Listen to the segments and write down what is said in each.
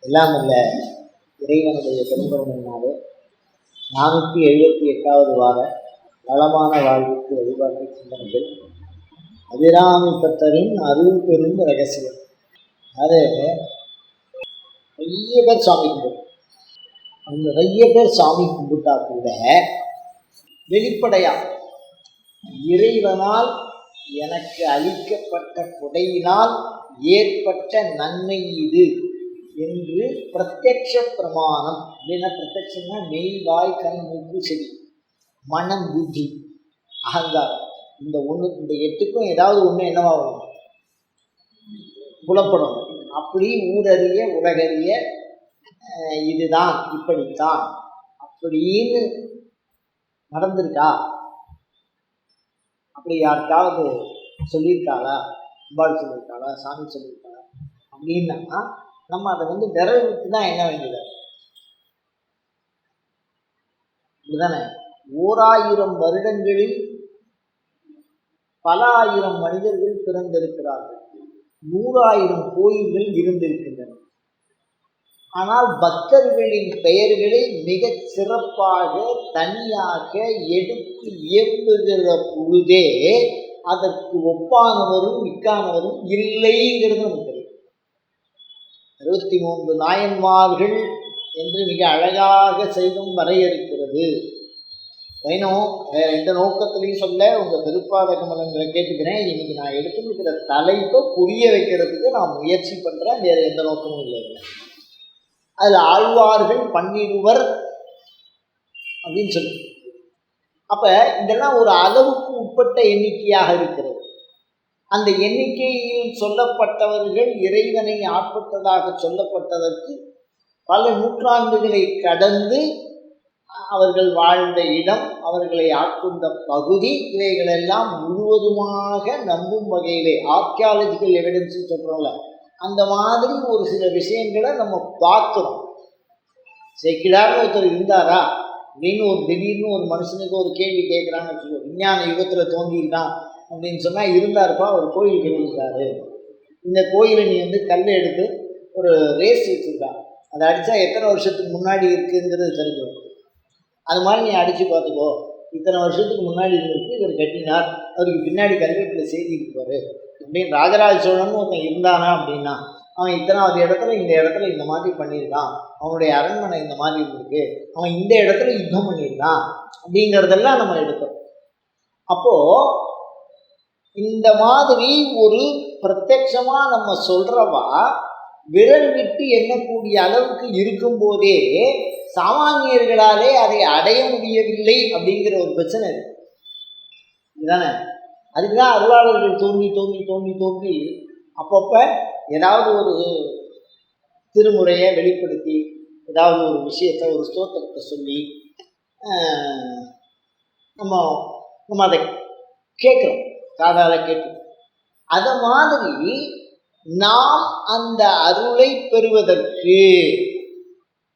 எல்லாம் அல்ல இறைவனுடைய பெருங்கருணையினாலே 478வது வார வளமான வாழ்வுக்கு வழிபாட்டு சிந்தனைகள் அபிராமி பட்டரின் அருள் பெரும் ரகசியம். அது நிறைய பேர் சாமி கும்பிடும். அந்த நிறைய பேர் சாமி கும்பிட்டா கூட வெளிப்படையா இறைவனால் எனக்கு அளிக்கப்பட்ட கொடையினால் ஏற்பட்ட நன்மை இது என்று பிரத்யக்ஷ பிரமாணம். அப்படின்னா பிரத்யட்சம்னா மெய், வாய், கண், மூக்கு, செவி, மனம், புத்தி, அகங்காரம். இந்த 8க்கும் ஏதாவது ஒன்று என்னவாகும்? புலப்படும். அப்படி ஊரறிய உலகறிய இதுதான் இப்படித்தான் அப்படின்னு நடந்திருக்கா? அப்படி யாருக்காவது சொல்லியிருக்காளா? அம்பாள் சொல்லியிருக்காளா? சாமி சொல்லியிருக்காளா? அப்படின்னா நம்ம அதை விரல் விட்டு தான் என்ன வேண்டியது. இதுதானே 1000 வருடங்களில் பல ஆயிரம் மனிதர்கள் பிறந்திருக்கிறார்கள். 100,000 கோயில்கள் இருந்திருக்கின்றன. ஆனால் பக்தர்களின் பெயர்களை மிக சிறப்பாக தனியாக எடுத்து இயம்புகிற பொழுதே அதற்கு ஒப்பானவரும் மிக்கானவரும் இல்லைங்கிறது நமக்கு தெரியும். 63 நாயன்மார்கள் என்று மிக அழகாக செய்தும் வரையறுக்கிறது. வைணவம் வேற எந்த நோக்கத்திலையும் சொல்ல உங்கள் திருப்பாத கமலங்களை கேட்டுக்கிறேன். இன்னைக்கு நான் எடுத்துக்கிற தலைப்பை புரிய வைக்கிறதுக்கு நான் முயற்சி பண்ணுறேன். வேற எந்த நோக்கமும் இல்லை. அதில் ஆழ்வார்கள் 12 அப்படின்னு சொல்லி, அப்போ இதெல்லாம் ஒரு அளவுக்கு உட்பட்ட எண்ணிக்கையாக இருக்கிறது. அந்த எண்ணிக்கையில் சொல்லப்பட்டவர்கள் இறைவனை ஆட்பட்டதாக சொல்லப்பட்டதற்கு பல நூற்றாண்டுகளை கடந்து அவர்கள் வாழ்ந்த இடம், அவர்களை ஆட்கொண்ட பகுதி, இவைகளெல்லாம் முழுவதுமாக நம்பும் வகையிலே ஆர்கியாலஜிக்கல் எவிடன்ஸ் சொல்கிறோம்ல, அந்த மாதிரி ஒரு சில விஷயங்களை நம்ம பார்க்குறோம். சேக்கிழார்னு ஒருத்தர் இருந்தாரா அப்படின்னு திடீர்னு ஒரு மனுஷனுக்கு ஒரு கேள்வி கேட்குறான்னு வச்சுக்கோ. விஞ்ஞான யுகத்தில் தோன்றியிருக்கான் அப்படின்னு சொன்னால் இருந்தாருப்பா, ஒரு கோயில் கட்டியிருக்காரு. இந்த கோயிலை நீ கல் எடுத்து ஒரு ரேஸ் வச்சுருக்கான், அதை அடித்தா எத்தனை வருஷத்துக்கு முன்னாடி இருக்குங்கிறது தெரிஞ்சிடும். அது மாதிரி நீ அடித்து பார்த்துக்கோ, இத்தனை வருஷத்துக்கு முன்னாடி இருந்திருக்கு, இவர் கட்டினார், அவருக்கு பின்னாடி கல்வெட்டில் செய்தி இருப்பார் அப்படின்னு. ராஜராஜ சோழன் ஒருத்தன் இருந்தானா அப்படின்னா அவன் இத்தனாவது இடத்துல இந்த இடத்துல இந்த மாதிரி பண்ணியிருக்கான், அவனுடைய அரண்மனை இந்த மாதிரி இருந்திருக்கு, அவன் இந்த இடத்துல யுத்தம் பண்ணியிருக்கான் அப்படிங்கிறதெல்லாம் நம்ம எடுக்கிறோம். அப்போது இந்த மாதிரி ஒரு பிரத்யட்சமாக நம்ம சொல்கிறவா விரல் விட்டு எண்ணக்கூடிய அளவுக்கு இருக்கும்போதே சாமானியர்களாலே அதை அடைய முடியவில்லை அப்படிங்கிற ஒரு பிரச்சனை இருக்கு. இதுதானே? அதுக்குதான் அருளாளர்கள் தோன்றி தோன்றி தோன்றி தோன்றி அப்பப்போ ஏதாவது ஒரு திருமுறையை வெளிப்படுத்தி ஏதாவது ஒரு விஷயத்தை, ஒரு ஸ்தோத்திரத்தை சொல்லி நம்ம அதை கேட்குறோம், காதால கேட்குறோம். அதை மாதிரி நாம் அந்த அருளை பெறுவதற்கு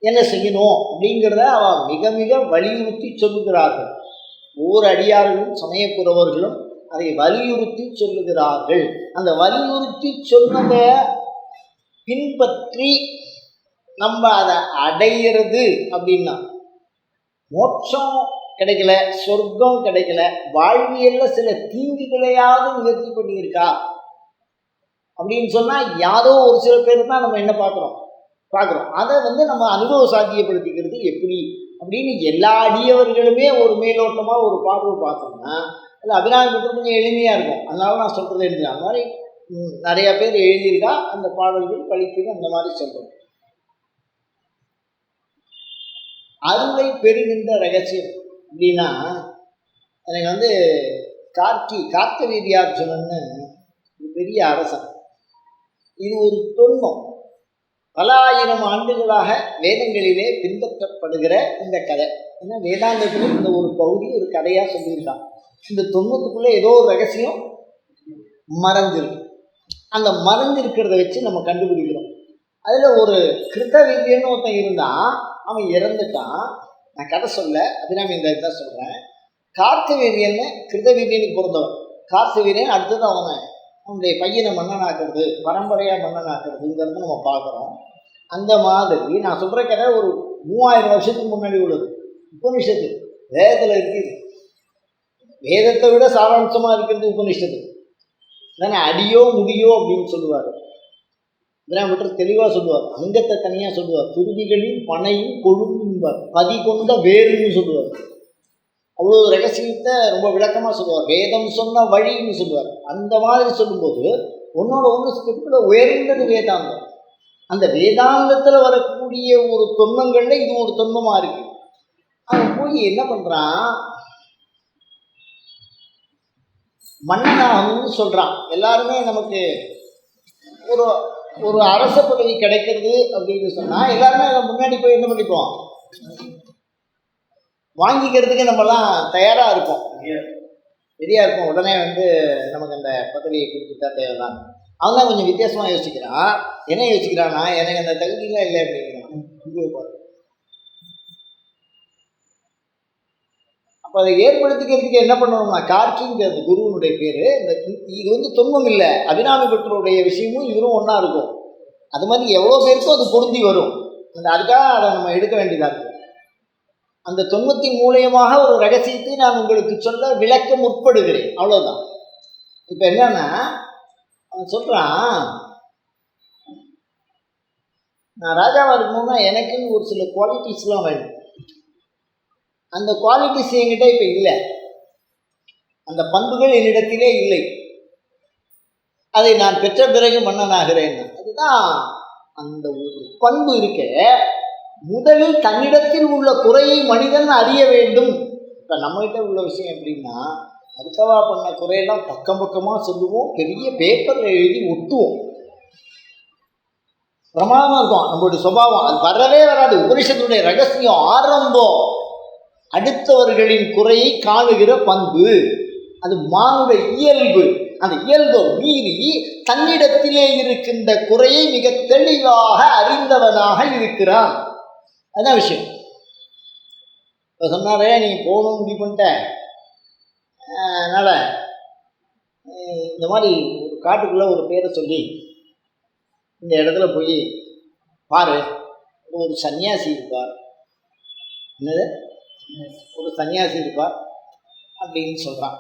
என்ன செய்யணும் அப்படிங்கிறத அவன் மிக மிக வலியுறுத்தி சொல்லுகிறார்கள். ஒவ்வொரு அடியார்களும் சமயப்புறவர்களும் அதை வலியுறுத்தி சொல்லுகிறார்கள். அந்த வலியுறுத்தி சொன்னதை பின்பற்றி நம்ம அதை அடையிறது அப்படின்னா மோட்சம் கிடைக்கல, சொர்க்கம் கிடைக்கல, வாழ்வியல்ல சில தீங்குகளையாவது நிவர்த்தி பண்ணியிருக்கா அப்படின்னு சொன்னால் யாரோ ஒரு சில பேர் தான் நம்ம என்ன பார்க்குறோம். அதை நம்ம அனுபவ சாத்தியப்படுத்திக்கிறது எப்படி அப்படின்னு எல்லா அடியவர்களுமே ஒரு மேலோட்டமாக ஒரு பார்வை பார்த்தோம்னா அது அபிராமி பட்டம் கொஞ்சம் எளிமையாக இருக்கும். அதனால நான் சொல்கிறது எழுதுறேன். அந்த மாதிரி நிறையா பேர் எழுதியிருக்கா, அந்த பாடல்கள் பழிக்குது, அந்த மாதிரி சொல்கிறோம். அருளை பெறுகின்ற ரகசியம் அப்படின்னா எனக்கு கார்த்தவீர்யார்ஜுனன்னு ஒரு பெரிய அரசன். இது ஒரு தொன்மம், பல ஆயிரம் ஆண்டுகளாக வேதங்களிலே பின்பற்றப்படுகிற இந்த கதை. ஏன்னா வேதாந்தத்தில் இந்த ஒரு பகுதி ஒரு கதையாக சொல்லியிருக்கான். இந்த தொன்மத்துக்குள்ளே ஏதோ ஒரு ரகசியம் மறைஞ்சிருக்கு. அந்த மறைஞ்சிருக்கிறத வச்சு நம்ம கண்டுபிடிக்கிறோம். அதில் ஒரு கிருத்தவீரியன்னு ஒருத்தன் இருந்தான், அவன் இறந்துட்டான். நான் கதை சொல்ல அபிராமி இந்த தான் சொல்கிறேன். கார்த்தவீரியன்னு கிருத்தவீரியனுக்கு பிறந்தவன். கார்த்தவீரியன் அடுத்தது அவனுடைய பையனை மன்னனாக்குறது, பரம்பரையாக மன்னனாக்குறதுங்கிறது நம்ம பார்க்குறோம். அந்த மாதிரி நான் சொல்கிற கதை ஒரு 3000 வருஷத்துக்கு முன்னாடி உள்ளது. உபனிஷத்து வேதத்தில் இருக்குது. வேதத்தை விட சாராம்சமாக இருக்கிறது உபனிஷத்து தானே. அடியோ முடியோ அப்படின்னு சொல்லுவார். இதெல்லாம் விட்டு தெளிவாக சொல்லுவார். அங்கத்தை தனியாக சொல்லுவார். துருதிகளின் பனையும் கொழும்பும்பார், பதி கொண்ட வேறுன்னு சொல்லுவார். அவ்வளோ ரகசியத்தை ரொம்ப விளக்கமாக சொல்லுவார். வேதம் சொன்ன வழின்னு சொல்லுவார். அந்த மாதிரி சொல்லும்போது ஒன்னோட ஒன்று ஸ்டெப்பில் உயர்ந்தது வேதாந்தம். அந்த வேதாந்தத்தில் வரக்கூடிய ஒரு தொன்மங்களில் இது ஒரு தொன்மமாக இருக்கு. அவன் போய் என்ன பண்ணுறான், மன்னனாகணும்னு சொல்கிறான். எல்லாருமே நமக்கு ஒரு ஒரு அரச பதவி கிடைக்கிறது அப்படின்னு சொன்னால் எல்லாருமே அதை முன்னாடி போய் என்ன பண்ணிப்போம், வாங்கிக்கிறதுக்கு நம்மலாம் தயாராக இருப்போம், ரெடியாக இருப்போம். உடனே நமக்கு அந்த பதவியை கொடுத்துட்டா தேவைதான். அவன் தான் கொஞ்சம் வித்தியாசமாக யோசிக்கிறான். என்ன யோசிக்கிறான்னா, எனக்கு அந்த தகுதியெலாம் இல்லை அப்படிங்கிறான். அப்போ அதை ஏற்படுத்திக்கிறதுக்கு என்ன பண்ணணும்னா, கார்கிங்கிறது குருவனுடைய பேர். இது தொன்மம் இல்லை, அபிராமி பட்டருடைய விஷயமும் இவரும் ஒன்றா இருக்கும். அது மாதிரி எவ்வளோ பேருக்கும் அது பொருந்தி வரும். அதுக்காக அதை நம்ம எடுக்க வேண்டியதாக இருக்கும். அந்த தொன்மத்தின் மூலியமாக ஒரு ரகசியத்தை நான் உங்களுக்கு சொல்ல விளக்க முற்படுகிறேன், அவ்வளோதான். இப்போ என்னன்னா, அவன் சொல்கிறான், நான் ராஜாவாக இருக்கணும்னா எனக்குன்னு ஒரு சில குவாலிட்டிஸ்லாம் வேணும். அந்த குவாலிட்டிஸ் என்கிட்ட இப்போ இல்லை, அந்த பண்புகள் என்னிடத்திலே இல்லை. அதை நான் பெற்ற பிறகு மன்னனாகிறேன். அதுதான் அந்த ஒரு பண்பு இருக்க. முதலில் தன்னிடத்தில் உள்ள குறையை மனிதன் அறிய வேண்டும். இப்போ நம்மகிட்ட உள்ள விஷயம் எப்படின்னா, அடுத்தவா பண்ண குறையெல்லாம் பக்கம் பக்கமாக சொல்லுவோம், பெரிய பேப்பரில் எழுதி ஒட்டுவோம், பிரமாதமாக இருக்கும் நம்மளுடைய சுபாவம். அது வரவே வராது. உபனிஷத்துடைய ரகசியம் ஆரம்பம் அடுத்தவர்களின் குறையை காணுகிற பண்பு. அது மானுட இயல்பு. அந்த இயல்பை மீறி தன்னிடத்திலே இருக்கின்ற குறையை மிக தெளிவாக அறிந்தவனாக இருக்கிறான். அதுதான் விஷயம். இப்போ சொன்னாரே, நீ போகணும் முடிவு பண்ணிட்ட, அதனால் இந்த மாதிரி ஒரு காட்டுக்குள்ளே ஒரு பேரை சொல்லி இந்த இடத்துல போய் பாரு, ஒரு சன்னியாசி இருப்பார். என்னது, ஒரு சன்னியாசி இருப்பார் அப்படின்னு சொல்கிறான்.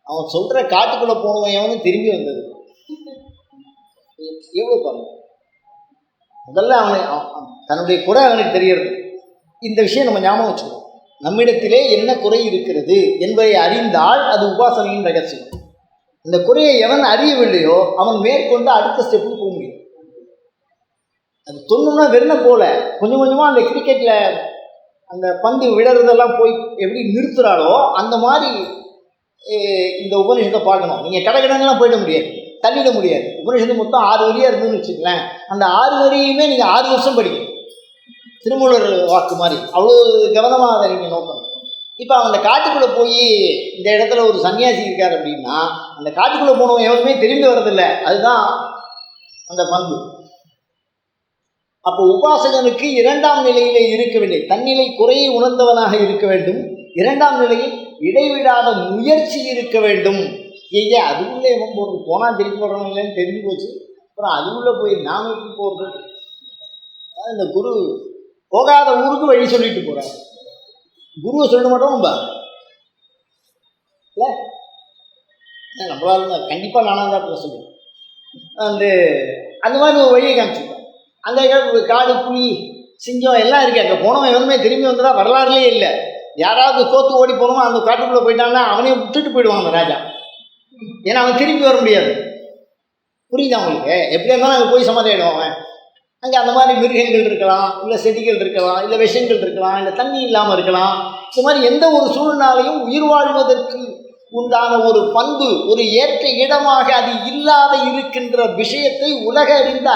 அவன் சொல்கிற காட்டுக்குள்ளே போனவன் எவனும் திரும்பி வந்தது எவ்வளோ பாருங்க. முதல்ல தன்னுடைய குறை அவனுக்கு தெரியறது. இந்த விஷயம் நம்ம ஞாபகம் வச்சுக்கணும். நம்மிடத்திலே என்ன குறை இருக்கிறது என்பதை அறிந்தால் அது உபாசனையின் ரகசியம். இந்த குறையை எவன் அறியவில்லையோ அவன் மேற்கொண்டு அடுத்த ஸ்டெப்புக்கு போக முடியும். அது தொண்ணூன்னா வெள்ளம் போல கொஞ்சம் கொஞ்சமாக அந்த கிரிக்கெட்டில் அந்த பந்து விழறதெல்லாம் போய் எப்படி நிறுத்துகிறாளோ அந்த மாதிரி இந்த உபநிஷத்தை பார்க்கணும். நீங்கள் கடகடங்கெல்லாம் போயிட முடியாது, தள்ளிட முடியாது. உபநிஷத்து மொத்தம் 6 வரியாக இருந்ததுன்னு வச்சுங்களேன். அந்த 6 வரியுமே நீங்கள் 6 வருஷம் படிக்கணும். திருமூலர் வாக்கு மாதிரி அவ்வளோ கவனமாக அதை நீங்கள் நோக்கணும். இப்போ அவன் அந்த காட்டுக்குள்ளே போய் இந்த இடத்துல ஒரு சன்னியாசி இருக்கார் அப்படின்னா, அந்த காட்டுக்குள்ளே போனவன் எவருமே திரும்பி வர்றதில்லை. அதுதான் அந்த பண்பு. அப்போ உபாசகனுக்கு 2ஆம் நிலையிலே இருக்க வேண்டிய தன்னிலை குறையை உணர்ந்தவனாக இருக்க வேண்டும். 2ஆம் நிலையில் இடைவிடாத முயற்சி இருக்க வேண்டும். ஏய்யா அதுக்குள்ளே இவன் போடுறது, போனால் திருப்பி போடுறோம் இல்லைன்னு தெரிஞ்சு போச்சு, அப்புறம் அதுக்குள்ளே போய் நாம எப்படி போடுறது. இந்த குரு போகாத ஊருக்கு வழி சொல்லிட்டு போகிறார். குருவை சொல்ல மாட்டோம் நம்ம இல்லை, நம்மளால கண்டிப்பாக நானாக தான் சொல்லுவேன். அந்த மாதிரி ஒரு வழியை காமிச்சுருக்கேன். அந்த காடு, புலி, சிங்கம் எல்லாம் இருக்குது. அங்கே போனவன் எவனுமே திரும்பி வந்ததா வரலாறுலேயே இல்லை. யாராவது தோற்று ஓடி போனவன் அந்த காட்டுக்குள்ளே போயிட்டாங்கன்னா அவனையும் விட்டுட்டு போயிடுவான் அந்த ராஜா. ஏன்னா அவன் திரும்பி வர முடியாது. புரியுதா உங்களுக்கு? எப்படி இருந்தாலும் அங்கே போய் சமாதானம் அவன். அங்கே அந்த மாதிரி மிருகங்கள் இருக்கலாம், இல்லை செடிகள் இருக்கலாம், இல்லை விஷங்கள் இருக்கலாம், இல்லை தண்ணி இல்லாமல் இருக்கலாம். இந்த மாதிரி எந்த ஒரு சூழ்நிலையும் உயிர் வாழ்வதற்கு உண்டான ஒரு பண்பு, ஒரு ஏற்ற இடமாக அது இல்லாத இருக்கின்ற விஷயத்தை உலக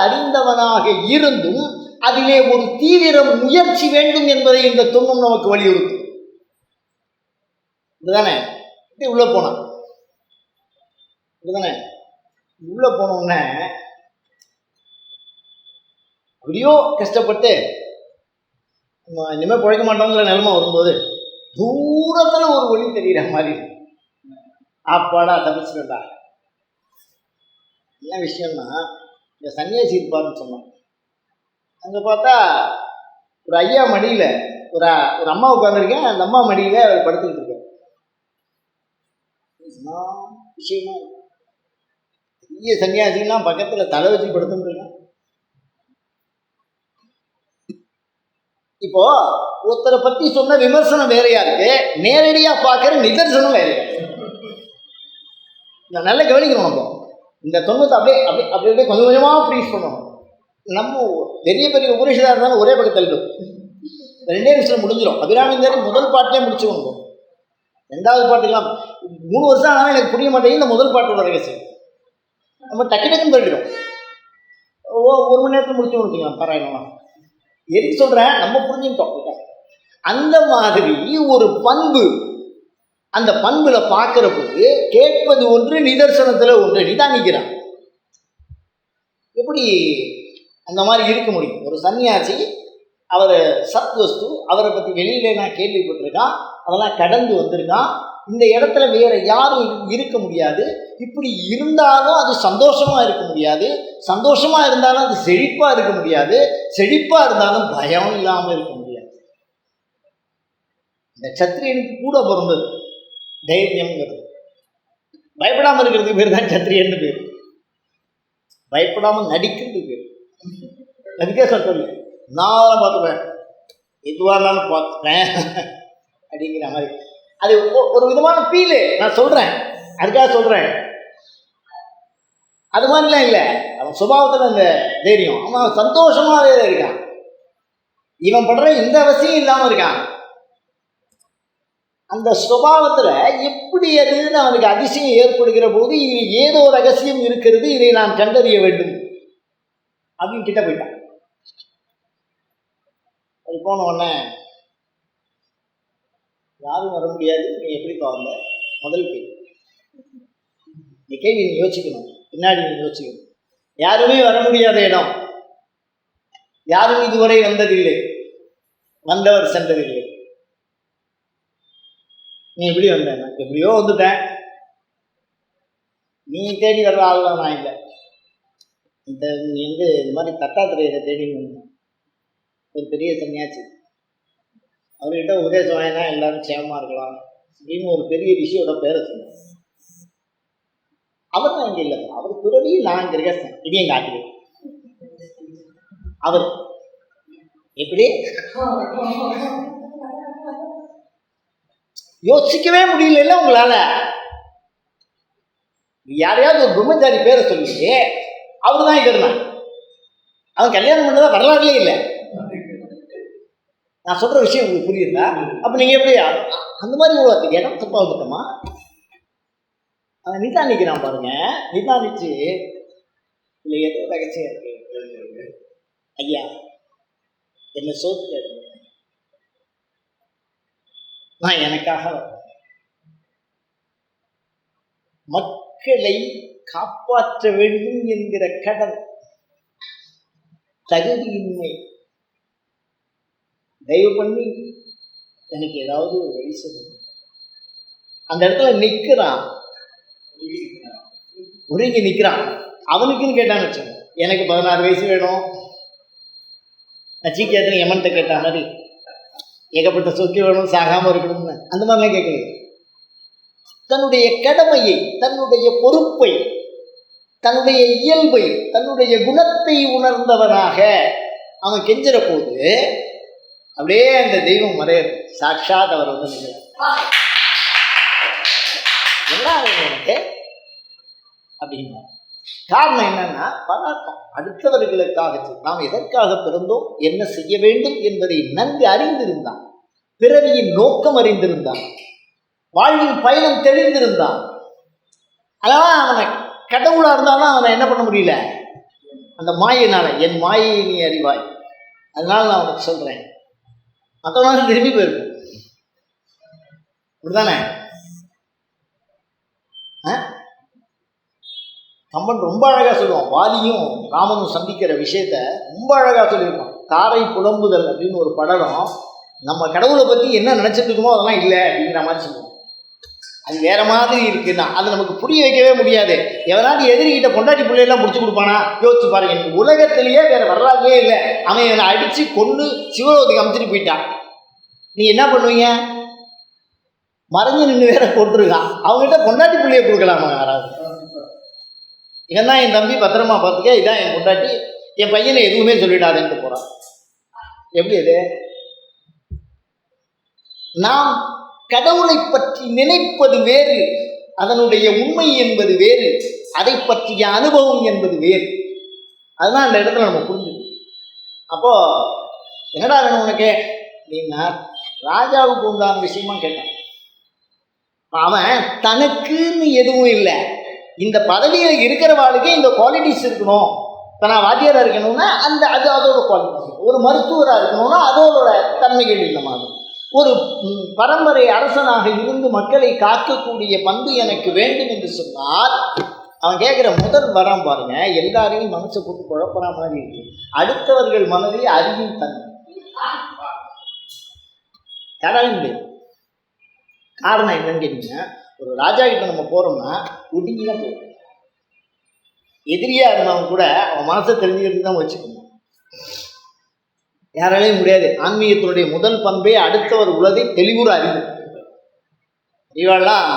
அறிந்தவனாக இருந்தும் அதிலே ஒரு தீவிர முயற்சி வேண்டும் என்பதை இந்த தொன்மம் நமக்கு வலியுறுத்தும். இதுதானே இப்படி உள்ளே போனான். இதுதானே உள்ளே போனோடனே அப்படியோ கஷ்டப்பட்டு இனிமேல் பிழைக்க மாட்டோங்கிற நிலைமை வரும்போது தூரத்தில் ஒரு ஒளி தெரிகிற மாதிரி, அப்பாடா தப்பிச்சுட்டா. என்ன விஷயம்னா, இந்த சன்னியாசி இருப்பார்னு சொன்னான். அங்கே பார்த்தா ஒரு ஐயா மடியில் ஒரு அம்மா உட்காந்துருக்கேன். அந்த அம்மா மடியில் அவர் படுத்துக்கிட்டு இருக்கார். விஷயமா பெரிய சன்னியாசிலாம் பக்கத்தில் தலை வச்சு படுத்துட்டு இருக்கான். இப்போ ஒருத்தரை பற்றி சொன்ன விமர்சனம் வேறையா இருக்கு, நேரடியாக பார்க்குற நிதர்சனம் வேறையா இருக்கு. நல்ல கவனிக்கணும். நம்ம இந்த தொண்ணூத்தை அப்படியே அப்படியே அப்படி அப்படியே கொஞ்சம் கொஞ்சமாக ப்ரீஸ் பண்ணணும். நம்ம பெரிய பெரிய உபரிஷதாக இருந்தாலும் ஒரே பக்கம் தள்ளிடும். 2 நிமிஷம் முடிஞ்சிடும். அபிராமிந்தேரி முதல் பாட்டிலே முடிச்சுக்கணும். 2வது பாட்டுக்கெல்லாம் 3 வருஷம் ஆனாலும் எனக்கு புரிய மாட்டேங்குது இந்த முதல் பாட்டோட ரகசியம். நம்ம டக்கு டக்குன்னு தள்ளிடும். 1 மணி நேரத்தில் முடிச்சு கொடுத்துக்கலாம் பாராயணம். எதுக்கு சொல்கிறேன், நம்ம புரிஞ்சுக்கிட்டோம். அந்த மாதிரி ஒரு பண்பு, அந்த பண்புல பார்க்கிற போது கேட்பது ஒன்று, நிதர்சனத்தில் ஒன்று நிதானிக்கிறான். எப்படி அந்த மாதிரி இருக்க முடியும்? ஒரு சன்னியாசி, அவர் சத்வஸ்து, அவரை பற்றி வெளியில நான் கேள்விப்பட்டிருக்கான், அதெல்லாம் கடந்து வந்திருக்கான். இந்த இடத்துல வேற யாரும் இருக்க முடியாது. இப்படி இருந்தாலும் அது சந்தோஷமாக இருக்க முடியாது, சந்தோஷமாக இருந்தாலும் அது செழிப்பாக இருக்க முடியாது, செழிப்பாக இருந்தாலும் பயம் இல்லாமல் இருக்க முடியாது. இந்த சத்திரியனுக்கு கூட பிறந்தது தைரியம்ங்கிறது. பயப்படாமல் இருக்கிறதுக்கு பேர் தான் சத்திரியன்னு பேர். பயப்படாமல் நடிக்கிறது பேர். அதுக்கே சொல்லி நான் பார்த்துப்பேன், எதுவாக இருந்தாலும் பார்த்துப்பேன் அப்படிங்கிற மாதிரி. அது ஒரு விதமான ஃபீலு. நான் சொல்கிறேன், அதுக்காக சொல்கிறேன். அது மாதிரிலாம் இல்லை. அவன் சுபாவத்தில் அந்த தைரியம், அவன் சந்தோஷமாகவே இருக்கான். இவன் படுற இந்த அவசியம் இல்லாமல் இருக்கான். அந்த சுபாவத்தில் எப்படி அதுன்னு அவனுக்கு அதிசயம் ஏற்படுகிற போது இது ஏதோ ரகசியம் இருக்கிறது, இதை நான் கண்டறிய வேண்டும் அப்படின்னு கிட்ட போயிட்டான். அது போன உடனே யாரும் வர முடியாது, நீ எப்படி வந்த? முதல் கேள்வி. இந்த கேள்வி நீ யோசிக்கணும், பின்னாடி நீ யோசிக்கணும். யாருமே வர முடியாத இடம், யாரும் இதுவரை வந்ததில்லை, வந்தவர் சென்றதில்லை. நீ எப்படி வந்த? நான் எப்படியோ வந்துட்டேன். நீ தேடி வர்ற ஆள்லாம் நான் இல்லை. நீ இந்த மாதிரி தட்டாத்திரையை தேடி வந்தேன். ஒரு பெரிய சன்னியாசி, அவர்கிட்ட உபதேசம் வாங்கினா எல்லாரும் சேமமாக இருக்கலாம் அப்படின்னு ஒரு பெரிய ரிஷியோட பேரை சொன்னார். அவர் தான் இங்கே இல்லை, அவர் துறவி, நான் கிரகஸ்தன். இதையும் காட்டுவேன். அவர் எப்படி யோசிக்கவே முடியல உங்களால. யாரையாவது ஒரு பிரம்மச்சாரி பேரை சொல்லி அவரு தான் இருக்கிறான். அவன் கல்யாணம் பண்ணதா வரலாறுலே இல்லை. நான் சொல்ற விஷயம் உங்களுக்கு புரியுதா? அப்ப நீங்க எப்படி அந்த மாதிரி ஒரு இடம் தப்பா வந்துட்டோமா? அவன் நிதானிக்கிறான் பாருங்க. நிதானிச்சு இல்லை ஏதோ ரகசியம் இருக்கு ஐயா, என்ன சோத்து நான் எனக்காக மக்களை காப்பாற்ற வேண்டும் என்கிற கடன், தகுதியின்மை, தயவு பண்ணி எனக்கு ஏதாவது ஒரு வழி சொல்லுங்க. அந்த இடத்துல நிற்கிறான், ஒருங்கி நிற்கிறான். அவனுக்குன்னு கேட்டான்னு வச்சோம், எனக்கு 16 வயசு வேணும், நச்சிக்கேத்தனை எமன்ட்ட கேட்டா மாதிரி ஏகப்பட்ட சொத்து வேணும், சாகாமல் இருக்கணும்னு அந்த மாதிரிலாம் கேட்கல. தன்னுடைய கடமையை, தன்னுடைய பொறுப்பை, தன்னுடைய இயல்பை, தன்னுடைய குணத்தை உணர்ந்தவனாக அவன் கெஞ்சிற போது அப்படியே அந்த தெய்வம் மறையாது. சாட்சாத் அவர் வந்து என்ன எனக்கு அப்படின்னா காரணம் என்னன்னா பதார்த்தம். அடுத்தவர்களுக்காக நாம் எதற்காக பிறந்தோம், என்ன செய்ய வேண்டும் என்பதை நன்கு அறிந்திருந்தான். பிறவியின் நோக்கம் அறிந்திருந்தான். வாழ்வின் பயணம் தெளிந்திருந்தான். அதான் அவனை கடவுளாக இருந்தாலும் அவனை என்ன பண்ண முடியல, அந்த மாயினால. என் மாயை நீ அறிவாய், அதனால நான் உனக்கு சொல்றேன். மற்றவனால திரும்பி போயிருக்கும். அப்படிதானே? கம்பன் ரொம்ப அழகா சொல்லுவான். வாலியும் ராமனும் சந்திக்கிற விஷயத்த ரொம்ப அழகா சொல்லியிருப்பான். தாரை புலம்புதல் அப்படின்னு ஒரு படம். நம்ம கடவுளை பற்றி என்ன நினைச்சிட்டு இருக்கோமோ அதெல்லாம் இல்லை அப்படிங்கிற மாதிரி சொல்லுவோம். அது வேற மாதிரி இருக்குன்னா அது நமக்கு புரிய வைக்கவே முடியாது. எவனாவது எதிரிகிட்ட பொண்டாட்டி பிள்ளையெல்லாம் முடிச்சு கொடுப்பானா? யோசிச்சு பாருங்க. எனக்கு உலகத்திலேயே வேற வரலாறே இல்லை. அவன் இவனை அடிச்சு கொண்டு சிவலோகத்துக்கு அமைச்சிட்டு போயிட்டான். நீ என்ன பண்ணுவீங்க? மறைஞ்சு நின்று வேற கொண்டுருக்கான். அவங்ககிட்ட பொண்டாட்டி பிள்ளைய கொடுக்கலாமா யாராவது? இவன் தான் என் தம்பி, பத்திரமா பார்த்துக்க, இதான் என் பொண்டாட்டி, என் பையனை எதுவுமே சொல்லிடாதேன்ட்டு போறான். எப்படி அது? நாம் கடவுளை பற்றி நினைப்பது வேறு, அதனுடைய உண்மை என்பது வேறு, அதை பற்றிய அனுபவம் என்பது வேறு. அதுதான் அந்த இடத்துல நம்ம புரிஞ்சுக்கணும். அப்போ என்னடா வேணும் உனக்கு அப்படின்னா, ராஜாவுக்கு உண்டான விஷயமா கேட்டான். அவன் தனக்குன்னு எதுவும் இல்லை, இந்த பதவியில் இருக்கிறவாளுக்கு இந்த குவாலிட்டிஸ் இருக்கணும். இப்போ நான் வாத்தியாராக இருக்கணும்னா அதோட குவாலிட்டிஸ், ஒரு மருத்துவராக இருக்கணும்னா அதோட தன்மைகள் இந்த மாதிரி, ஒரு பரம்பரை அரசனாக இருந்து மக்களை காக்கக்கூடிய பண்பு எனக்கு வேண்டும் என்று சொன்னால், அவன் கேட்குற முதல் வரம் பாருங்க, எல்லாரையும் மனசை போட்டு குழப்பற மாதிரி இருக்கு. அடுத்தவர்கள் மனதை அறியும் தன்மை யாராலும் முடியாது. காரணம் என்னன்னு கேட்டீங்கன்னா, ஒரு ராஜா கிட்ட நம்ம போறோம்னா ஒதுங்கிதான் போகும். எதிரியா இருந்தவன் கூட அவன் மனசை தெரிஞ்சுக்கிட்டு தான் வச்சுக்கணும். யாராலையும் முடியாது. ஆன்மீகத்தினுடைய முதல் பண்பே அடுத்தவர் உலகை தெளிவுற அறிவு. அறிவாளெலாம்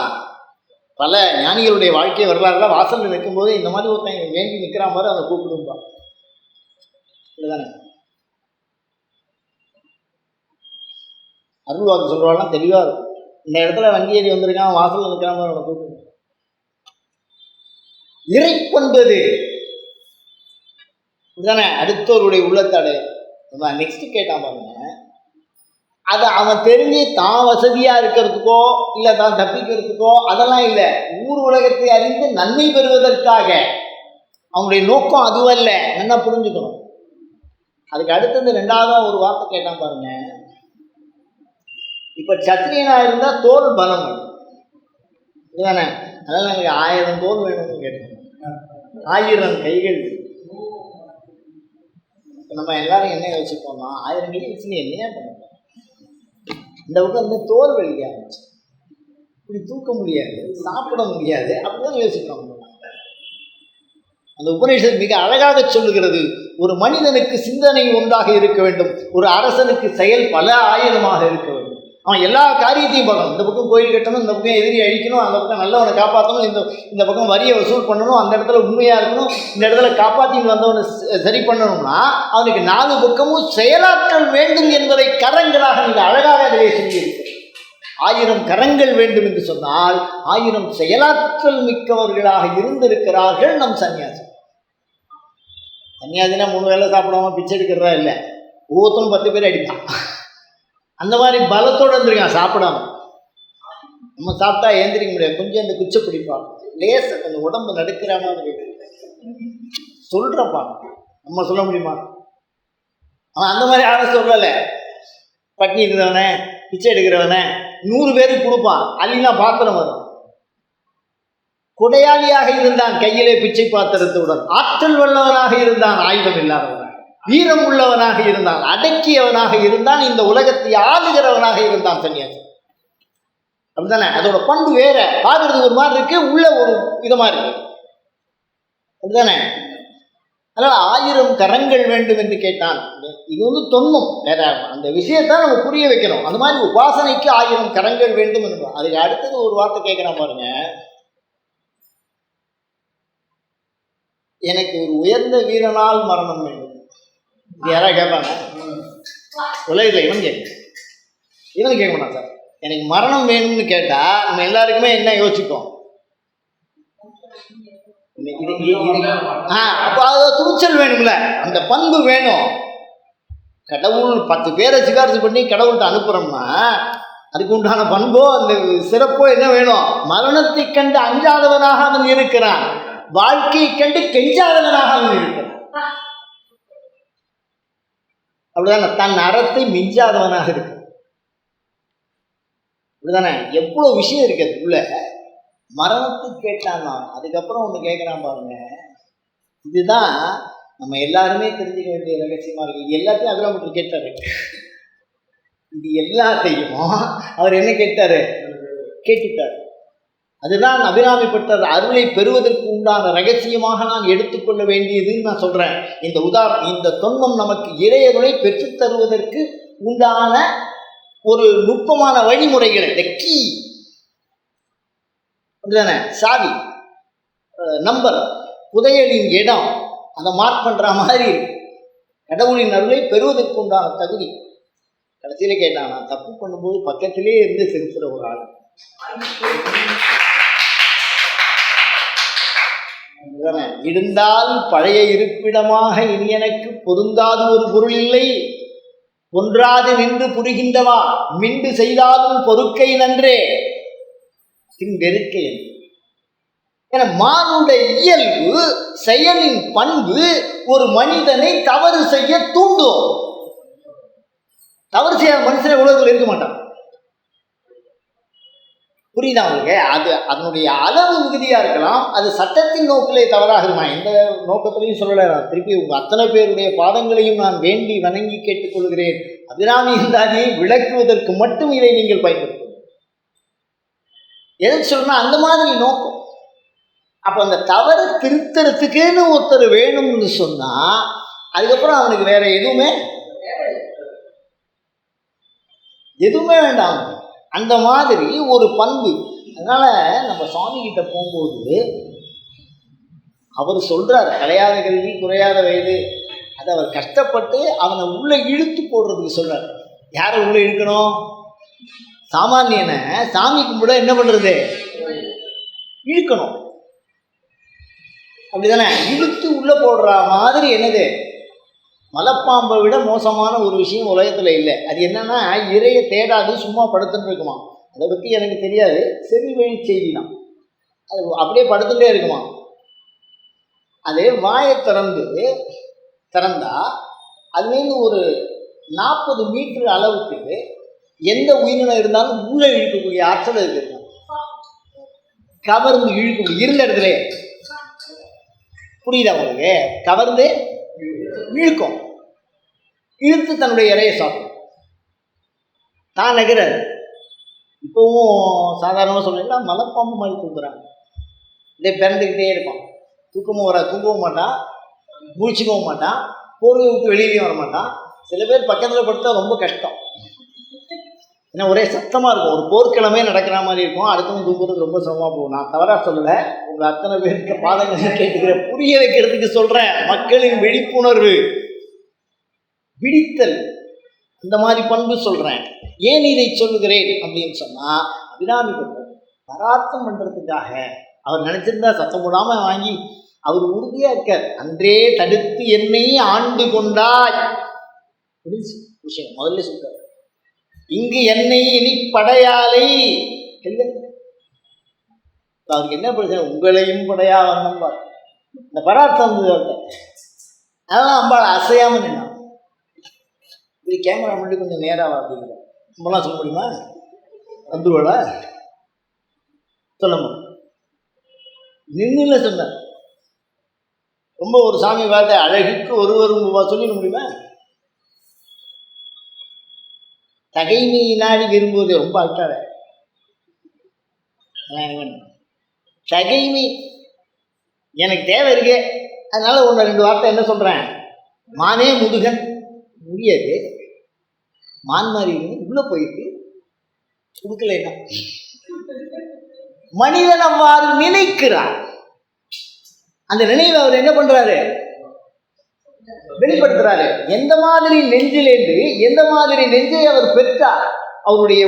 பல ஞானிகளுடைய வாழ்க்கை வரலாறுலாம் வாசலில் நிற்கும்போது இந்த மாதிரி ஒருத்தன் வேண்டி நிற்கிற மாதிரி அவனை கூப்பிடுவான். இல்லைதானே? அருள்வாக்கு சொல்றாலாம் தெளிவாக இருக்கும். இந்த இடத்துல வண்டி ஏறி வந்திருக்கான், வாசலில் நிற்கிற மாதிரி அவனை கூப்பிடுவான். இறைப்பண்பது இதுதானே அடுத்தவருடைய உள்ளத்தாடு. நெக்ஸ்ட் கேட்டான் பாருங்க, அதை அவன் தெரிஞ்சு தான் வசதியா இருக்கிறதுக்கோ இல்லை தான் தப்பிக்கிறதுக்கோ அதெல்லாம் இல்லை, ஊர் உலகத்தை அறிந்து நன்மை பெறுவதற்காக அவனுடைய நோக்கம் அதுவல்ல. என்ன புரிஞ்சுக்கணும். அதுக்கு அடுத்தது ரெண்டாவதா ஒரு வார்த்தை கேட்டான் பாருங்க, இப்ப சத்திரியனா இருந்தா தோல் பலம் இதுதானே, அதனால எனக்கு 1000 தோல் வேணும்னு கேட்டேன். 1000 கைகள். நம்ம எல்லாரும் என்ன யோசிப்போம்னா, 1000 கைகள் வச்சு என்னையா பண்ணுவோம். இந்த பக்கம் வந்து தோல் வலிக்க ஆரம்பிச்சு, இப்படி தூக்க முடியாது, சாப்பிட முடியாது, அப்படிதான் யோசிக்கிறோம். அந்த உபநிஷத் மிக அழகாக சொல்லுகிறது, ஒரு மனிதனுக்கு சிந்தனை ஒன்றாக இருக்க வேண்டும், ஒரு அரசனுக்கு செயல் பல ஆயிரமாக இருக்க வேண்டும். அவன் எல்லா காரியத்தையும் பார்க்கணும். இந்த பக்கம் கோயில் கட்டணும், இந்த பக்கம் எதிரி அழிக்கணும், அந்த பக்கம் நல்லவனை காப்பாற்றணும், இந்த பக்கம் வரியை வசூல் பண்ணணும், அந்த இடத்துல உண்மையாக இருக்கணும், இந்த இடத்துல காப்பாற்றின்னு வந்தவனை சரி பண்ணணும்னா அவனுக்கு 4 பக்கமும் செயலாற்றல் வேண்டும் என்பதை கரங்களாக மிக அழகாக அதிலே சொல்லியிருக்கு. 1000 கரங்கள் வேண்டும் என்று சொன்னால் 1000 செயலாற்றல் மிக்கவர்களாக இருந்திருக்கிறார்கள் நம் சன்னியாசி. சன்னியாசினா 3 வேளை சாப்பிடாம பிச்சை எடுக்கிறதா இல்லை, ஒவ்வொருத்தரும் 10 பேர் அடிப்பான். அந்த மாதிரி பலத்தோடு இருந்திருக்கான் சாப்பிடாம. நம்ம சாப்பிட்டா ஏந்திரிக்க முடியாது, கொஞ்சம் அந்த குச்சை பிடிப்பான், லேச கொஞ்சம் உடம்பு நடுக்கிற மாதிரி சொல்றப்பான். நம்ம சொல்ல முடியுமா? அவன் அந்த மாதிரி ஆள சொல்லலை. பட்னி இருக்கிறவனே பிச்சை எடுக்கிறவனே 100 பேருக்கு கொடுப்பான், அள்ளினா பாத்திரம் வரும். கொடையாளியாக இருந்தான், கையிலே பிச்சை பாத்திரத்துடன். ஆற்றல் வல்லவனாக இருந்தான், ஆயுதம் இல்லாதவன். வீரம் உள்ளவனாக இருந்தான், அடக்கியவனாக இருந்தான், இந்த உலகத்தை ஆளுகிறவனாக இருந்தான் சன்னியாசி. அப்படித்தானே? அதோட பண்பு வேற. பார்க்கறது ஒரு மாதிரி இருக்கு, உள்ள ஒரு விதமா இருக்கு. அப்படித்தானே? அதனால 1000 கரங்கள் வேண்டும் என்று கேட்டான். இது வந்து தொன்மம் வேற. அந்த விஷயத்தான் நம்ம புரிய வைக்கணும். அந்த மாதிரி உபாசனைக்கு 1000 கரங்கள் வேண்டும் என்று. அதுக்கு அடுத்தது ஒரு வார்த்தை கேட்கிறான் பாருங்க, எனக்கு ஒரு உயர்ந்த வீரனால் மரணம் வேண்டும். யாராவது கேட்பாங்க? உலகத்தில் இவன் கேட்க மாட்டான் சார். எனக்கு மரணம் வேணும்னு கேட்டா நம்ம எல்லாருக்குமே என்ன யோசிப்போம்? அப்போ அது துணிச்சல் வேணும்ல, அந்த பண்பு வேணும். கடவுள் 10 பேரை சிபாரிசு பண்ணி கடவுள்கிட்ட அனுப்புறோம்னா அதுக்கு உண்டான பண்போ அந்த சிறப்போ என்ன வேணும்? மரணத்தை கண்டு அஞ்சாதவனாக அவன் இருக்கிறான், வாழ்க்கையை கண்டு கெஞ்சாதவனாக அவன் இருக்கிறான். அப்படிதானே? தன் அறத்தை மிஞ்சாதவனாக இருக்கு. அப்படிதானே? எவ்வளவு விஷயம் இருக்கு அதுக்குள்ள. மரணத்துக்கு கேட்டான் நான். அதுக்கப்புறம் ஒன்று கேட்குறான் பாருங்க, இதுதான் நம்ம எல்லாருமே தெரிஞ்சுக்க வேண்டிய ரகசியமா இருக்கு. இது எல்லாத்தையும் அபிராமத்தில் கேட்டாரு. இது எல்லாத்தையும் அவர் என்ன கேட்டாரு? கேட்டுட்டார். அதுதான் அபிராமி பட்டர் அருளை பெறுவதற்கு உண்டான ரகசியமாக நான் எடுத்துக்கொள்ள வேண்டியதுன்னு நான் சொல்கிறேன். இந்த தொன்மம் நமக்கு இறையருளை பெற்றுத்தருவதற்கு உண்டான ஒரு நுட்பமான வழிமுறைகளை, இந்த கீ அப்படிதானே, சாவி, நம்பர், புதையலின் இடம், அதை மார்க் பண்ணுற மாதிரி கடவுளின் அருளை பெறுவதற்கு உண்டான தகுதி. கடைசியில் கேட்டான், நான் தப்பு பண்ணும்போது பக்கத்திலே இருந்து செலுத்துகிற ஒரு ஆள். இருந்தால் பழைய இருப்பிடமாக இனி எனக்கு பொருந்தாது ஒரு பொருள் இல்லை, ஒன்றாது நின்று புரிகின்றவா மிண்டு செய்தாலும் பொறுக்கை நன்றே திண்டெருக்கை. என மானுடைய இயல்பு, செயலின் பண்பு ஒரு மனிதனை தவறு செய்ய தூண்டும். தவறு செய்யாத மனுஷனை உலகத்தில் இருக்க மாட்டான். புரியுதா உங்களுக்கு? அது அதனுடைய அளவு மிகுதியா இருக்கலாம், அது சட்டத்தின் நோக்கிலே தவறாக இருமா. எந்த நோக்கத்திலையும் சொல்லலை. நான் திருப்பி உங்க அத்தனை பேருடைய பாதங்களையும் நான் வேண்டி வணங்கி கேட்டுக்கொள்கிறேன். அபிராமி இருந்தாதியை விளக்குவதற்கு மட்டும் இதை நீங்கள் பயன்படுத்தும். எதுக்கு சொல்லணும்னா அந்த மாதிரி நோக்கம். அப்போ அந்த தவறு திருத்தறதுக்குன்னு ஒருத்தர் வேணும்னு சொன்னா அதுக்கப்புறம் அவனுக்கு வேற எதுவுமே வேண்டாம். அந்த மாதிரி ஒரு பண்பு. அதனால நம்ம சுவாமி கிட்ட போகும்போது அவர் சொல்றார், கலையாத கல்வி குறையாத வயது. அதை அவர் கஷ்டப்பட்டு அவனை உள்ள இழுத்து போடுறதுக்கு சொல்றார். யாரை உள்ள இழுக்கணும்? சாமானியனை சாமி கும்பிட என்ன பண்றது? இழுக்கணும். அப்படிதானே? இழுத்து உள்ள போடுற மாதிரி என்னது, மலைப்பாம்பை விட மோசமான ஒரு விஷயம் உலகத்தில் இல்லை. அது என்னன்னா, இறைய தேடாது சும்மா படுத்துட்டு இருக்குமா. அதை பற்றி எனக்கு தெரியாது, செவி வழி செய்தி தான். அது அப்படியே படுத்துட்டே இருக்குமா. அது வாயை திறந்தா அதுலேருந்து ஒரு 40 மீட்டர் அளவுக்கு எந்த உயிரினம் இருந்தாலும் உள்ள இழுக்கக்கூடிய ஆற்றல் இருக்கு. கவர்ந்து இழுக்கக்கூடிய இருந்த இடத்துல, புரியுதா உங்களுக்கு? கவர்ந்து இழுக்கும். இழுத்து தன்னுடைய இறையை சாப்பிடும். தான் நகராது. இப்போவும் சாதாரணமாக சொன்னீங்கன்னா மலைப்பாம்பு மாதிரி தூக்குறாங்க. இதே பிறந்துக்கிட்டே இருப்பான். தூக்கவும் மாட்டான், முழிச்சிக்கவும் மாட்டான், போர்வை விட்டு வெளியிலையும் வர மாட்டான். சில பேர் பக்கத்தில் படுத்தா ரொம்ப கஷ்டம். ஏன்னா ஒரே சத்தமாக இருக்கும். ஒரு போர்க்கிழமே நடக்கிற மாதிரி இருக்கும். அடுத்தவங்க தூக்குறது ரொம்ப சிரமமாக போகும். நான் தவறாக சொல்லலை, உங்கள் அத்தனை பேருக்கு பாதங்கள் கேட்டுக்கிற புரிய வைக்கிறதுக்கு சொல்கிறேன். மக்களின் விழிப்புணர்வு, விழித்தல், இந்த மாதிரி பண்பு சொல்கிறேன். ஏன் இதை சொல்லுகிறேன் அப்படின்னு சொன்னால், அபிராமி பட்டர் பராத்தம் பண்ணுறதுக்காக அவர் நினச்சிருந்தா சத்தம் போடாமல் வாங்கி அவர் உறுதியாக இருக்கார். அன்றே தடுத்து என்னை ஆண்டு கொண்டாய் விஷயம் முதல்ல சொல்றார். இங்கு என்னை இனி படையாலை. அவருக்கு என்ன பிரச்சனை? உங்களையும் படையா வந்தம்பார். இந்த பராத்தம் அதெல்லாம் அம்பாள் அசையாம நின்னா. இது கேமரா முன்னாடி கொஞ்சம் நேராக அப்படிங்கிற நம்மளாம் சொல்ல முடியுமா? வந்துருவாளா? சொல்ல முடியும். நின்றுல சொன்ன ரொம்ப ஒரு சாமி பார்த்த அழகுக்கு ஒருவரும் சொல்லிட முடியுமா? தகைமை நாடி விரும்புவது ரொம்ப அட்டாத தகைமை எனக்கு தேவை இருக்கு. அதனால 1-2 வார்த்தை என்ன சொல்றேன்? மானே முதுகன் முடியாது, மான் மாதிரி உள்ள போயிட்டு கொடுக்கலன்னா மனிதன் அவ்வாறு நினைக்கிறார். அந்த நினைவை அவர் என்ன பண்றாரு? வெளிப்படுத்துறாரு. எந்த மாதிரி நெஞ்சிலேந்து எந்த மாதிரி நெஞ்சை அவர் பெற்றார், அவருடைய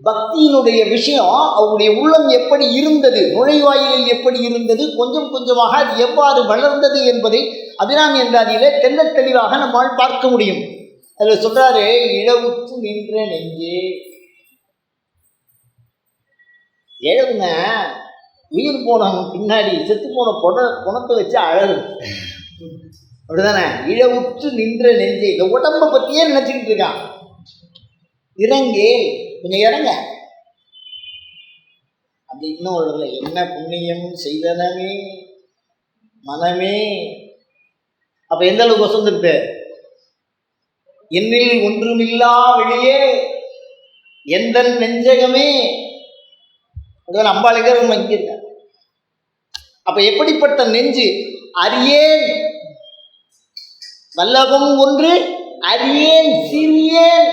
பக்தியினுடைய விஷயம், அவருடைய உள்ளம் எப்படி இருந்தது, நுழைவாயிலில் எப்படி இருந்தது, கொஞ்சம் கொஞ்சமாக அது எவ்வாறு வளர்ந்தது என்பதை அபிராமி என்றாதியிலே தெள்ளத் தெளிவாக நம்மால் பார்க்க முடியும். அதில் சொல்றாரு, இழவுற்று நின்ற நெஞ்சே. இழவுன உயிர் போனவன் பின்னாடி செத்து போன குணத்தை வச்சு அழகு, அப்படிதானே? இழவுற்று நின்ற நெஞ்சே. இந்த உடம்பை பற்றியே நினைச்சுக்கிட்டு இருக்கான். இறங்கே, கொஞ்சம் இறங்க அப்படி. இன்னும் ஒரு என்ன புண்ணியம் செய்தனமே மனமே. அப்ப எந்த அளவுக்கு வசந்துருக்கு? என்னில் ஒன்றுமில்லா வெளியே எந்த நெஞ்சகமே. அதுதான் அம்பாளுக்கு இங்கே இருக்காங்க. அப்ப எப்படிப்பட்ட நெஞ்சு? அரியேன் வல்லபம் ஒன்று அரியேன் சிறியேன்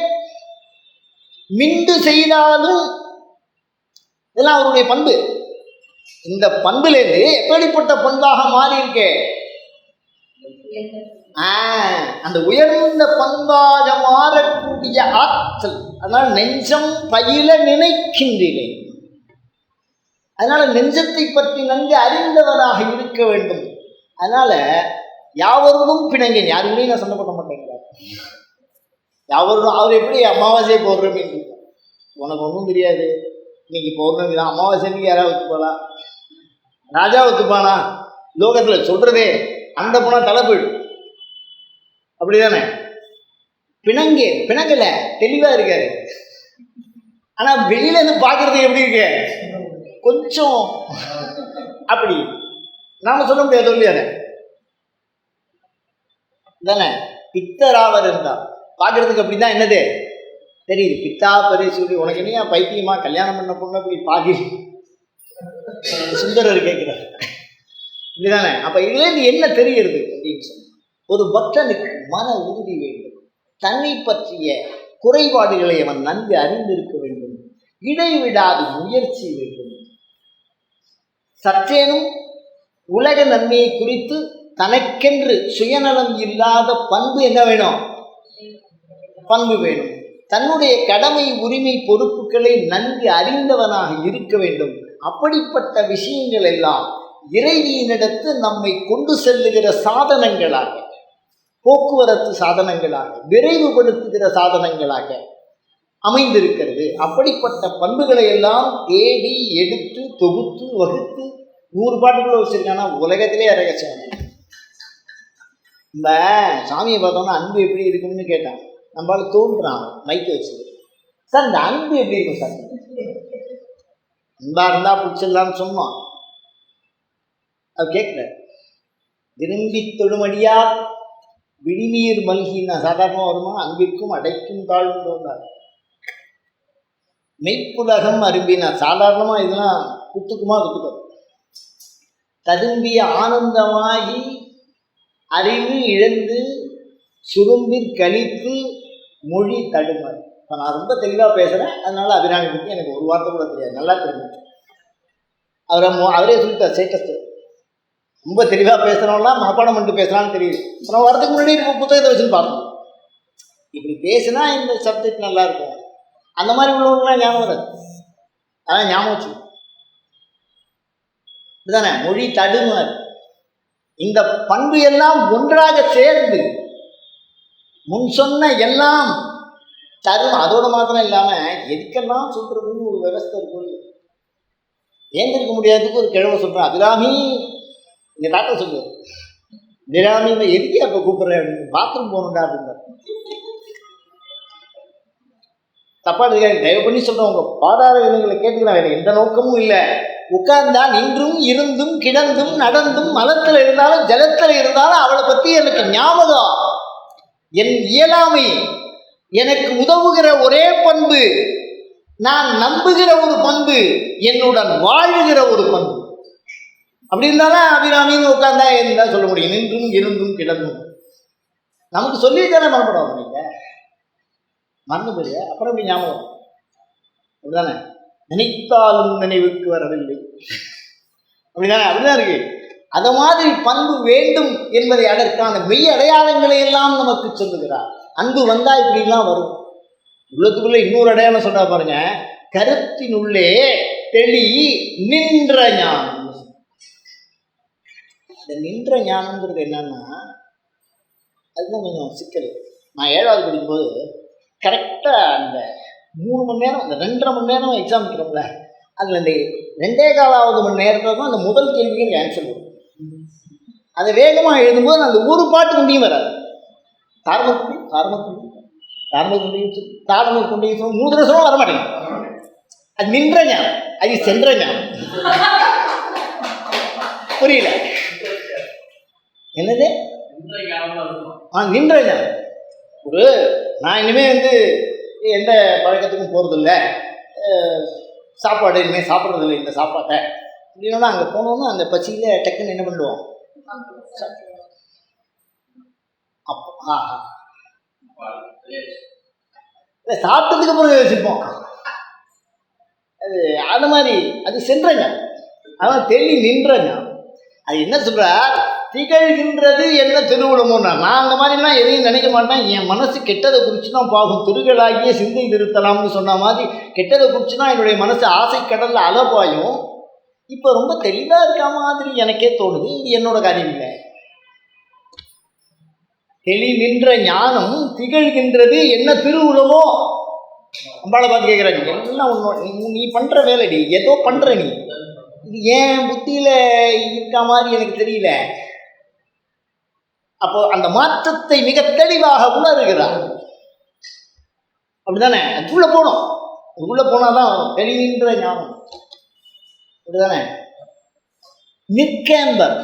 மிண்டு செய்தாலும், இதெல்லாம் அவருடைய பண்பு. இந்த பண்புலேருந்து எப்படிப்பட்ட பண்பாக மாறி இருக்கே, அந்த உயர்ந்த பண்பாக மாறக்கூடிய ஆற்றல். அதனால நெஞ்சம் பயில நினைக்கின்றேன். அதனால நெஞ்சத்தை பற்றி நன்கு அறிந்தவராக இருக்க வேண்டும். அதனால யாவரும் பிணங்கேன், யாருமே நான் சண்டை பண்ண மாட்டேங்கிறார். யாவரும் அவர் எப்படி அமாவாசையை போடுறோம், உனக்கு ஒன்றும் தெரியாது, இன்னைக்கு பௌர்ணமி தான், அமாவாசைக்கு யாராவது ஒத்துப்பாளா? ராஜா ஒத்துப்பானா? லோகத்தில் சொல்றதே அந்த போனால் தலை போயிடும். அப்படிதானே? பிணங்கல தெளிவா இருக்காரு. ஆனா வெளியில இருந்து பாக்குறதுக்கு எப்படி இருக்கு, கொஞ்சம் அப்படி நாம சொல்ல முடியாது. சொல்லியாரு தானே? பித்தராவர் இருந்தா பாக்குறதுக்கு அப்படிதான் என்னது தெரியுது. பித்தா பெரிய சொல்லி உனக்கு என்னையா பைத்தியமா, கல்யாணம் பண்ண பொண்ணு அப்படி பாதி சுந்தரர் கேட்கிறார். இப்படிதானே? அப்ப இதுல இருந்து என்ன தெரிகிறது அப்படின்னு சொன்ன, ஒரு பக்தனுக்கு மன உறுதி வேண்டும். தன்னை பற்றிய குறைபாடுகளை அவன் நன்கு அறிந்திருக்க வேண்டும். இடைவிடாது முயற்சி வேண்டும். சற்றேனும் உலக நன்மையை குறித்து தனக்கென்று சுயநலம் இல்லாத பண்பு என்ன வேணும்? பண்பு வேணும். தன்னுடைய கடமை, உரிமை, பொறுப்புகளை நன்கு அறிந்தவனாக இருக்க வேண்டும். அப்படிப்பட்ட விஷயங்கள் எல்லாம் இறைவியினிடத்து நம்மை கொண்டு செல்லுகிற சாதனங்களாக, போக்குவரத்து சாதனங்களாக, விரைவுபடுத்துகிற சாதனங்களாக அமைந்திருக்கிறது. அப்படிப்பட்ட பண்புகளை எல்லாம் தேடி எடுத்து தொகுத்து வகுத்து 100 பாட்டுக்குள்ள வச்சிருக்கானா உலகத்திலே ரகசியம். நம்ம சாமியை பார்த்தோம்னா அன்பு எப்படி இருக்குன்னு கேட்டான். நம்மளால தோன்றான் மைக்க வச்சு, சார் இந்த அன்பு எப்படி இருக்கும் சார்? அன்பா இருந்தா பிடிச்சிடலான்னு சொன்னோம். அது கேட்கல. விரும்பி தொழுமடியார் விழிநீர் மல்கின்னா சாதாரணமாக வருமா? அன்பிற்கும் அடைக்கும் தாழ்வு தோன்றார். மெய்ப்புலகம் அரும்பினா சாதாரணமாக இதெல்லாம் குத்துக்குமா குத்துக்கும். ததும்பிய ஆனந்தமாகி அறிவு இழந்து சுரும்பிற் கழிப்பு மொழி தடுமாறு. இப்போ நான் ரொம்ப தெளிவாக பேசுகிறேன், அதனால அபிராமி பற்றி எனக்கு ஒரு வார்த்தை கூட தெரியாது, நல்லா தெரிஞ்சு. அவரே சொல்லிட்டார் ஸ்டேட்டஸ். ரொம்ப தெளிவாக பேசுகிறோம்லாம் மனப்பாடம் பண்ணிட்டு பேசுகிறான்னு தெரியுது. நம்ம வரதுக்கு முன்னாடி புத்தகத்தை வச்சுன்னு பார்க்கணும். இப்படி பேசுனா இந்த சப்ஜெக்ட் நல்லா இருக்கும், அந்த மாதிரி உள்ளவங்களாம் ஞாபகம் வராது. அதான் ஞாபகம் வச்சு இதுதானே மொழி தடுமாறு. இந்த பண்பு எல்லாம் ஒன்றாக சேர்ந்து முன் சொன்ன எல்லாம் தரும். அதோட மாத்திரம் இல்லாமல் எதுக்கெல்லாம் சொல்றதுன்னு ஒரு விவஸ்தை இருக்கும். ஏந்திருக்க முடியாததுக்கு ஒரு கிழமை சொல்கிறேன், அபிராமி இங்கே டாக்டர் சொல்லுவார், அபிராமி எதுக்கே அப்போ கூப்பிட்றேன், பாத்ரூம் போகணுண்டா அப்படின்னா. தப்பா இருக்காது, தயவு பண்ணி சொல்கிறேன். உங்கள் பாதார விதங்களை கேட்டுக்கிறேன், எனக்கு எந்த நோக்கமும் இல்லை. உட்கார்ந்தா நின்றும் இருந்தும் கிடந்தும் நடந்தும் மலத்தில் இருந்தாலும் ஜலத்தில் இருந்தாலும் அவளை பற்றி எனக்கு ஞாபகம். என் இயலாமை எனக்கு உதவுகிற ஒரே பண்பு, நான் நம்புகிற ஒரு பண்பு, என்னுடன் வாழுகிற ஒரு பண்பு. அப்படி இருந்தாலும் அபிராமின்னு உட்கார்ந்தா இருந்தால் சொல்ல முடியும். நின்றும் இருந்தும் கிடந்தும் நமக்கு சொல்லி தானே மறப்படும். நீங்கள் மறந்து போய் அப்புறம் அப்படி ஞாபகம் அப்படிதானே? நினைத்தாலும் நினைவுக்கு வரவில்லை அப்படிதானே? அப்படிதான் இருக்கு. அத மாதிரி பண்பு வேண்டும் என்பதை அதற்கான மெய் அடையாளங்களை எல்லாம் நமக்கு சொல்லுகிறார். அன்பு வந்தா இப்படிலாம் வரும். உள்ளத்துக்குள்ள இன்னொரு அடையாளம் சொல்றா பாருங்க, கருத்தினுள்ளே தெளி நின்ற ஞானம். இந்த நின்ற ஞானம்ங்கிறது என்னன்னா, அதுதான் கொஞ்சம் சிக்கல். நான் 7வது படிக்கும்போது கரெக்டாக அந்த 3 மணி நேரம், அந்த 2.5 மணி நேரம் எக்ஸாம் வைக்கிறோம்ல, அதில் இந்த 2.25 மணி நேரத்தில் தான் அந்த முதல் கேள்விக்கு எனக்கு ஆன்சர் வரும். அதை வேகமாக எழுதும்போது அந்த ஒரு பாட்டு கொண்டியும் வராது. தாரமக்குண்டி தாரமக்குண்டி தாரமக்குண்டி தாரமக்குண்டி 3 தடவை வர மாட்டேங்க. அது நின்ற ஞானம், அது சென்ற ஞானம். புரியல என்னது? நின்ற ஞானம். நான் இனிமேல் எந்த பழக்கத்துக்கும் போகிறதில்ல, சாப்பாடு இனிமேல் சாப்பிட்றதில்லை இந்த சாப்பாட்டை அப்படின்னா அங்கே போனோம்னா அந்த பசியில் டக்குன்னு என்ன பண்ணுவோம்? அப்போ இல்லை, சாப்பிட்டதுக்கு அப்புறம் யோசிப்போம். அது அது மாதிரி அது சென்றங்க, அதான் தெளி நின்றங்க. அது என்ன சொல்கிறார்? திகழ்கின்றது என்ன திருவுளமோன்னா, நான் அந்த மாதிரிலாம் எதையும் நினைக்க மாட்டேன். என் மனசு கெட்டதை குறித்து தான் பாகும். திருகளாகிய சிந்தை திருத்தலாம்னு சொன்ன மாதிரி கெட்டதை குறித்து தான் என்னுடைய மனசு ஆசை கடலில் அலபாயும். இப்போ ரொம்ப தெளிவாக இருக்க மாதிரி எனக்கே தோணுது. இது என்னோட காரியம் இல்லை. தெளி நின்ற ஞானம் திகழ்கின்றது என்ன திருவுளமோ. அம்பாளை பார்த்து கேட்குறாங்க, எல்லாம் ஒன்று நீ பண்ணுற வேலைடி, ஏதோ பண்ணுற நீ, இது ஏன் புத்தியில் இருக்க மாதிரி எனக்கு தெரியல. அப்போ அந்த மாற்றத்தை மிக தெளிவாக உணர்கிறார். அப்படிதானே? அதுக்குள்ளே போகணும். அதுக்குள்ளே போனால் தான் தெளிகின்ற ஞானம். அப்படிதானே? நிற்கேம்பர்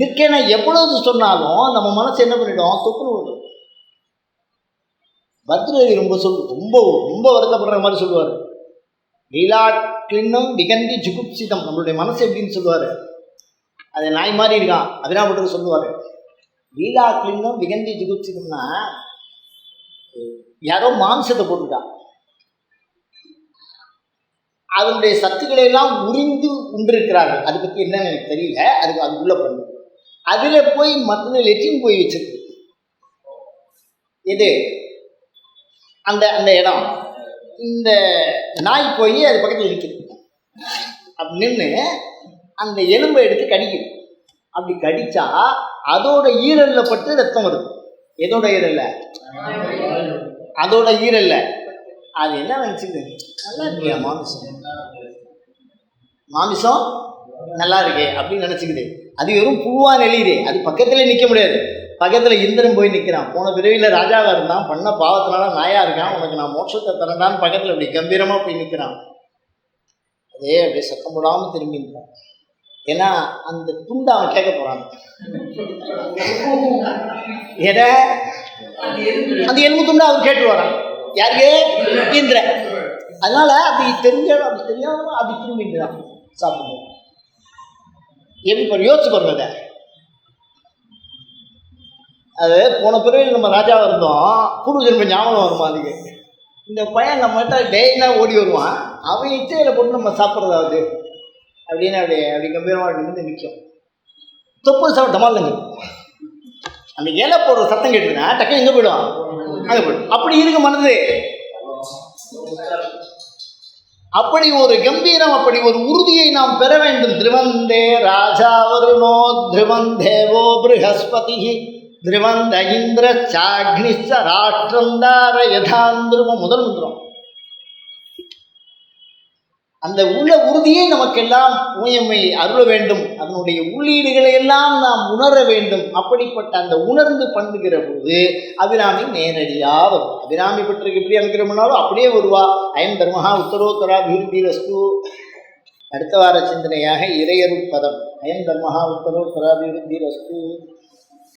நிற்கேன எவ்வளவு சொன்னாலும் நம்ம மனசு என்ன பண்ணிடும்? தொக்குன்னு விடும். பத்ரகி ரொம்ப ரொம்ப ரொம்ப வருத்தப்படுற மாதிரி சொல்லுவார். லீலா கிளின்னம் விகந்தி ஜுகுப்சிதம். நம்மளுடைய மனசு எப்படின்னு சொல்லுவார்? அது நாய் மாதிரி இருக்கான். அபிராமபட்டர் சொல்லுவார், லீலா கிளின்னம் விகந்தி ஜுகுப்சிதம்னா யாரோ மாம்சத்தை போட்டுட்டான், அதனுடைய சத்துக்களை எல்லாம் உறிந்து உண்டிருக்கிறார்கள். அதை பற்றி என்னன்னு எனக்கு தெரியல. அதுக்கு அதுக்குள்ளே பண்ணு. அதில் போய் மற்ற லெட்டின் போய் வச்சிருக்கு. எது அந்த அந்த இடம், இந்த நாய் போய் அது பக்கத்தில் இருக்குது. அப்படி நின்று அந்த எலும்பை எடுத்து கடிக்குது. அப்படி கடித்தா அதோட ஈரலில் பட்டு ரத்தம் வருது. எதோட ஈரல்ல? அதோட ஈரல்ல. அது என்ன நினச்சிது? நல்லா இருக்கியா மாமிசம், மாமிசம் நல்லா இருக்கே அப்படின்னு நினச்சிக்குது. அது வெறும் பூவா நெளியுது. அது பக்கத்தில் நிற்க முடியாது. பக்கத்தில் இந்திரன் போய் நிற்கிறான். போன பிறவியில் ராஜாவாக இருந்தான், பண்ண பாவத்தினால நாயாக இருக்கான், உனக்கு நான் மோட்சத்தை தரண்டான்னு பக்கத்தில் அப்படி கம்பீரமாக போய் நிற்கிறான். அதே அப்படியே சத்தம் போடாமல் திரும்பின்றான். ஏன்னா அந்த துண்டை அவன் கேட்க போகிறான். ஏன்னா அந்த எலும்பு துண்டை அவன் கேட்டு வரான். யாருக்கு? இந்திரன். அதனால அப்படி தெரிஞ்சாலும் அப்படி தெரியாமல் அப்படி திரும்பின்றான் சாப்பிடுவோம். எப்படி பாரு, யோசிச்சு பாருங்க. அது போன பிறகு நம்ம ராஜாவாக இருந்தோம், பூர்வ ஜென்ம ஞாபகம் வருமா? அதுக்கு இந்த பையன் நம்மகிட்ட டெய்னா ஓடி வருவான். அவன் இச்சையில் போட்டு நம்ம சாப்பிட்றதாவது அப்படின்னு அப்படி கம்பீரமாக நின்று நிற்கும். தொப்பு சாப்பிட டமால்ங்க. அந்த இலை போடுற சத்தம் கேட்டுதுன்னா டக்கு எங்கே போயிடுவான்? அங்கே போய்டும். அப்படி இருக்கு மனது. அப்படி ஒரு கம்பீரம், அப்படி ஒரு உறுதியை நாம் பெற வேண்டும். திருவந்தே ராஜா வருணோ திருவந்தேவோ ப்ரஹஸ்பதி திருவந்த இந்திர சாக்னிச்ச ராஷ்டிரந்தார யதாந்திரும. முதல் மந்திரம். அந்த உள்ள உறுதியை நமக்கெல்லாம் ஊயமை அருள வேண்டும். அதனுடைய உள்ளீடுகளை எல்லாம் நாம் உணர வேண்டும். அப்படிப்பட்ட அந்த உணர்ந்து பண்ணுகிற போது அபிராமி நேரடியாக வரும். அபிராமி பற்றிக்கு எப்படி அமைக்கிறோம்னாலும் அப்படியே வருவா. அயம் தர்மஹா உத்தரோத்தராபிவிருத்திரஸ்து. அடுத்த வார சிந்தனையாக இறையருட்பதம். அயம் தர்மஹா உத்தரோத்தராபிவிருத்திரஸ்து.